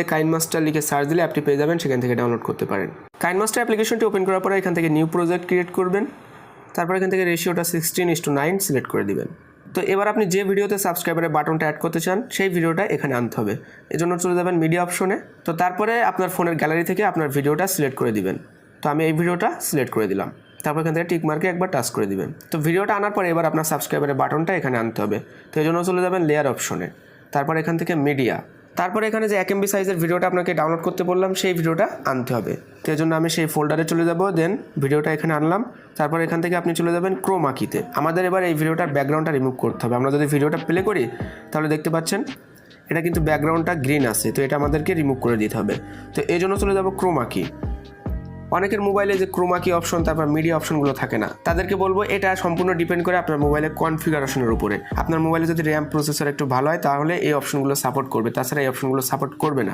KineMaster লিখে search দিলে অ্যাপটি পেয়ে যাবেন, সেখান থেকে ডাউনলোড করতে পারেন। কাইনমাস্টার অ্যাপ্লিকেশনটি ওপেন করার পরে এখান থেকে নিউ প্রজেক্ট ক্রিয়েট করবেন, তারপর এখান থেকে রেশিওটা 16:9 সিলেক্ট করে দিবেন। তো এবার আপনি যে ভিডিওতে সাবস্ক্রাইবারের বাটনটা অ্যাড করতে চান সেই ভিডিওটা এখানে আনতে হবে। এজন্য চলে যাবেন মিডিয়া অপশনে। তো তারপরে আপনার ফোনের গ্যালারি থেকে আপনার ভিডিওটা সিলেক্ট করে দিবেন। তো আমি এই ভিডিওটা সিলেক্ট করে দিলাম, তারপর এখান থেকে টিক মার্কে একবার টাচ করে দিবেন। তো ভিডিওটা আনার পরে এবার আপনার সাবস্ক্রাইবারের বাটনটা এখানে আনতে হবে। তো এই জন্য চলে যাবেন লেয়ার অপশনে, তারপর এখান থেকে মিডিয়া, তারপরে এখানে যে 1 MB সাইজের ভিডিওটা আপনাকে ডাউনলোড করতে বললাম সেই ভিডিওটা আনতে হবে। তো এই জন্য আমি সেই ফোল্ডারে চলে যাব, দেন ভিডিওটা এখানে আনলাম, তারপর এখান থেকে আপনি চলে যাবেন ক্রোমা কিতে। আমাদের এবার এই ভিডিওটার ব্যাকগ্রাউন্ডটা রিমুভ করতে হবে। আমরা যদি ভিডিওটা প্লে করি তাহলে দেখতে পাচ্ছেন এটা কিন্তু ব্যাকগ্রাউন্ডটা গ্রিন আছে, তো এটা আমাদেরকে রিমুভ করে দিতে হবে। তো এই জন্য চলে যাব ক্রোমা কি। অনেকের মোবাইলে যে ক্রোমা কি অপশন তারপর মিডিয়া অপশনগুলো থাকে না, তাদেরকে বলবো এটা সম্পূর্ণ ডিপেন্ড করে আপনার মোবাইলের কনফিগারেশনের উপরে। আপনার মোবাইলে যদি র্যাম প্রসেসর একটু ভালো হয় তাহলে এই অপশনগুলো সাপোর্ট করবে, তাছাড়া এই অপশনগুলো সাপোর্ট করবে না।